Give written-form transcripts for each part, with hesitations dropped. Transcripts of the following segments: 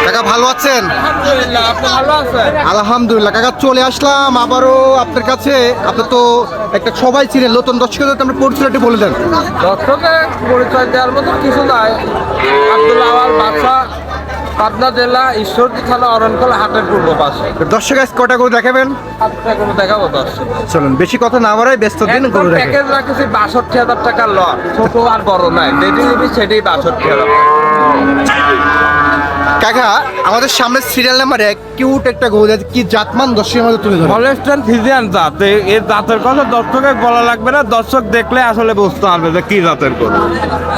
কাকা ভালো আছেন? আলহামদুলিল্লাহ, আপনি ভালো আছেন? আলহামদুলিল্লাহ কাকা, চলে আসলাম আবারও আপনার কাছে। আপনি তো একটা সবাই ছিলেন, নতুন দর্শকদের আমরা পরিচয়টি বলে দেন। দর্শকের পরিচয় দেওয়ার মতো কিছু নাই। আব্দুল আওয়াল বাদশা, পাবনা জেলা ঈশ্বরদী থানা অরণকলা হাটের পূর্ব পাশে। দর্শক আজ কটা করে দেখাবেন? কোনো দেখাবো দর্শক। চলুন বেশি কথা না বাড়াই, ব্যস্ত দিন গরু দেখেন। প্যাকেজ রাখেছি 62,000 টাকার লট, ছোট আর বড় নাই, যেটি নিবি সেটাই 62,000 টাকা। কাকা আমাদের সামনে সিরিয়াল নাম্বার 1 কিউট একটা গরু আছে, কি জাতমান দর্শকের মধ্যে তুলে ধরে। হলস্টাইন ফ্রিজিয়ান জাত। এর জাতের কথা দর্শকে বলা লাগবে না, দর্শক দেখলে আসলে বুঝতে পারবে যে কি জাতের গরু।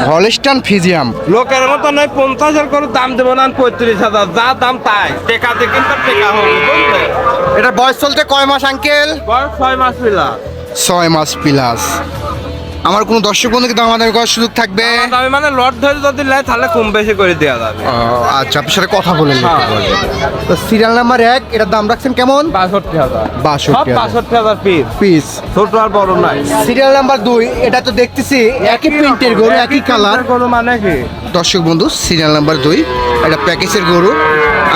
হলস্টাইন ফ্রিজিয়াম লোকের মতো নয় 50,000 করে দাম দেবো না, 35,000 যা দাম তাই। টেকা দিয়ে কিন্তু টেকা হবে, বুঝলে? এটা বয়স চলতে কয় মাস আঙ্কেল? বয়স 6 মাস পিলা। 6 মাস প্লাস। আমার কোনো দর্শক বন্ধুকে দাম আমাদের করার সুযোগ থাকবে? আমি মানে লট ধরে যদি লাই তাহলে কম বেশি করে দেওয়া যাবে। আচ্ছা, আপনার সাথে কথা বলে নিতে হ্যাঁ। পারবো। তো সিরিয়াল নাম্বার 1 এটার দাম রাখছেন কেমন? 62,000। 62,000 62,000 পিস, পিস। ছোট আর বড় নাই। সিরিয়াল নাম্বার 2 এটা তো দেখতেছি একই প্রিন্টের গরু, একই কালার। গরু মানে কি? দর্শক বন্ধু সিরিয়াল নাম্বার 2 এটা প্যাকেজের গরু।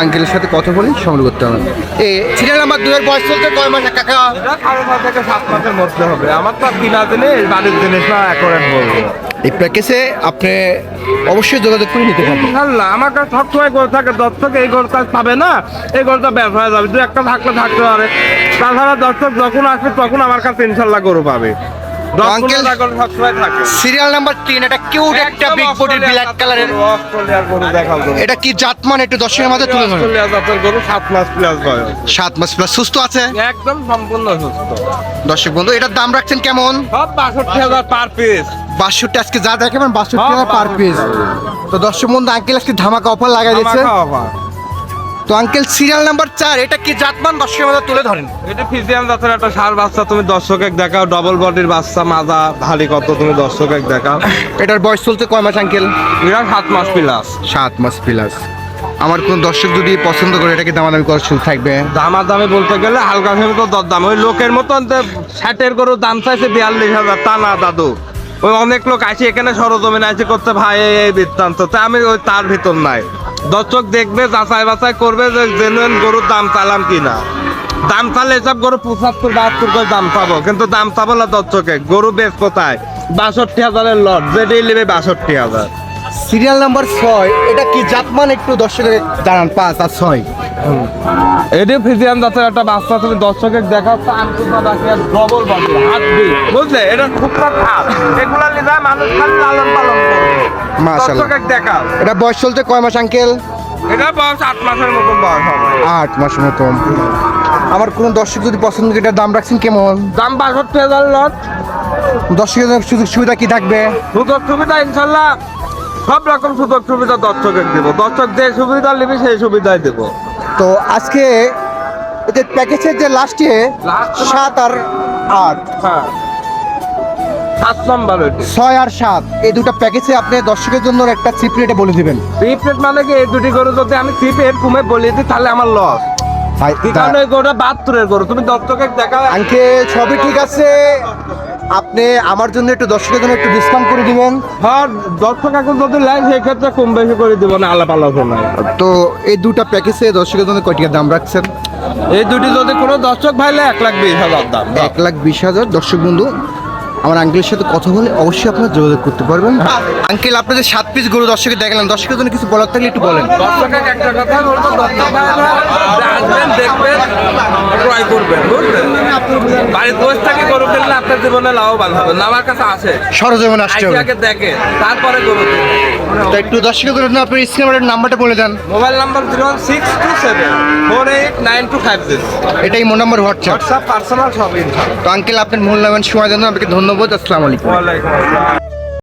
আঙ্কেলের সাথে কথা বলি সংগ্রহ করতে হবে। এই সিরিয়াল নাম্বার 2 এর বয়স চলতে কয় মাস কাকা? এটা 6 থেকে 7 মাসের মধ্যে হবে। আমার তো কিনা জিনিস, বাড়ির জিনিস না, অ্যাকোরেট বলবো। এই প্যাকেজে আপনি অবশ্যই যোগাযোগ করে নিতে পারবেন। ইনশাল্লাহ আমার কাছে সবসময় গরু থাকে, দর্শক এই গরুটা পাবে না, এই গরুটা ব্যবসা হয়ে যাবে। দু একটা থাকলে থাকতে পারে, তাছাড়া দর্শক যখন আসবে তখন আমার কাছে ইনশাল্লাহ গরু পাবে। আঙ্কেল সবসময় থাকে। সিরিয়াল নাম্বার 3 এটা কিউট একটা বিগ বডির ব্ল্যাক কালারের। অস্ট্রেলিয়ার গরু দেখাও গরু। এটা কি জাতমান একটু দর্শকের মাঝে তুলে ধরুন। অস্ট্রেলিয়া জাতের গরু 7 মাস প্লাস বয়স। 7 মাস প্লাস, সুস্থ আছে একদম সম্পূর্ণ সুস্থ। দর্শক বন্ধু। এটার দাম রাখছেন কেমন? সব 62,000 পার পিস। 62 আজকে যা দেখাবেন 62 পার পিস। তো দর্শক বন্ধু আঙ্কেল আজকে ধামাকা অফার লাগাই দিচ্ছে। তো আঙ্কেল সিরিয়াল নাম্বার 4 এটা কি জাতমান দর্শকের মাঝে তুলে ধরেন। এটা ফিজিয়ান জাতের একটা ষাঁড় বাচ্চা, তুমি দর্শকে দেখাও। ডবল বডির বাচ্চা, মাজা ভারী কত, তুমি দর্শকে দেখাও। এটার বয়স চলতে কয় মাস আঙ্কেল? এরা 7 মাস প্লাস। 7 মাস প্লাস। আমার কোন দর্শক যদি পছন্দ করে এটাকে দামাদামি করার সুযোগ থাকবে? দামাদামি বলতে গেলে হালকা ফেমি তো দরদাম। ওই লোকের মতন 60-এর গরু দাম চাইছে 42,000, তা না দাদু। ওই অনেক লোক আছে এখানে সরজমিনে আছে করতে, ভাই এই বৃত্তান্ত, তা আমি ওই তার ভিতর নাই। দর্শক দেখবে, যাচাই বাছাই করবে যে জেনুইন গরুর দাম চালাম কিনা। দাম চালে এসব গরু 75-72 করে দাম পাবো, কিন্তু দাম পাবো না দর্শকে। গরু বেশ কোথায় 62,000-এর লট, যেটাই নেবে 62,000। সিরিয়াল নাম্বার 6 এটা কি জাতমান একটু দর্শকের জানান। 5 আর 6 এটি ফিজিয়ান জাতের একটা বাচ্চা, তুমি দর্শকের দেখাও। ডবল বডি, হাত বিট, বুঝলে? এটা খুব খারাপ। এগুলা নিয়ে মানুষ খালি লালন পালন করবে। মাশাআল্লাহ। দর্শকের দেখাও। এটা বয়স চলতে কয় মাস আঙ্কেল? এটা বয়স 8 মাসের মতন বয়স হবে। 8 মাস মতো। আমার কোন দর্শক যদি পছন্দ করে এটার দাম রাখছেন কেমন? দাম 62,000 লট। দর্শকের সুযোগ সুবিধা কি থাকবে? সুযোগ সুবিধা ইনশাল্লাহ সব রকম সুযোগ সুবিধা দর্শকের দেব। দর্শক যে সুবিধা নেবে সেই সুবিধাই দেব। তো আজকে এদের প্যাকেজের যে লাস্টে 7 আর 8, হ্যাঁ 7 নম্বর ওইটি। 6 আর 7 এই দুটো প্যাকেজে আপনি দর্শকের জন্য একটা চিপ রেটে বলে দিবেন। রিপ্লেট মানে কি, এই দুটি গরু যদি আমি চিপের কমে বলে দিই তাহলে আমার লস। ভাই কি কারণে এই গরুটা 72-এর গরু, তুমি দর্শকের দেখা। আঙ্কেল সবই ঠিক আছে, আপনি আমার জন্য একটু দর্শকের জন্য একটু ডিসকাউন্ট করে দিবেন। হ্যাঁ দর্শক এখন যদি লাইন সেই ক্ষেত্রে কম বেশি করে দিব না, আলাপ আলোচনা। তো এই দুটো প্যাকেজে দর্শকের জন্য কয় টাকা দাম রাখছেন? এই দুটি যদি কোনো দর্শক ভাইলে 1,20,000 দাম। 1,20,000। দর্শক বন্ধু আমার আঙ্কেলের সাথে কথা বলে অবশ্যই আপনারা যোগাযোগ করতে পারবেন। আঙ্কেল আপনাদের 7 পিস গরু দর্শকে দেখালেন, দর্শকের জন্য কিছু বলার থাকলে একটু বলেন। দর্শকের একটা কথা বলবো, দর্শক ভাইরা আসবেন, দেখবেন, ক্রয় করবেন, বুঝলেন? বাড়ির বসে থেকে গরু কিনলে আপনার জীবনে লাভবান হবেন। আমার কাছে আসে, সরজমিনে আসতে হবে। আগে দেখে তারপরে গরু কিনবেন। তো একটু দর্শকের জন্য আপনার স্ক্রিনের নাম্বারটা বলে দেন। Mobile number 01627489250। এটাই মোর নাম্বার হোয়াটসঅ্যাপ। হোয়াটসঅ্যাপ পার্সোনাল সব ইনফো। তো আঙ্কেল আপনার মূল্যবান সময় দেন, আপনাকে ধন্যবাদ। আসসালামু আলাইকুম। ওয়ালাইকুম আসসালাম।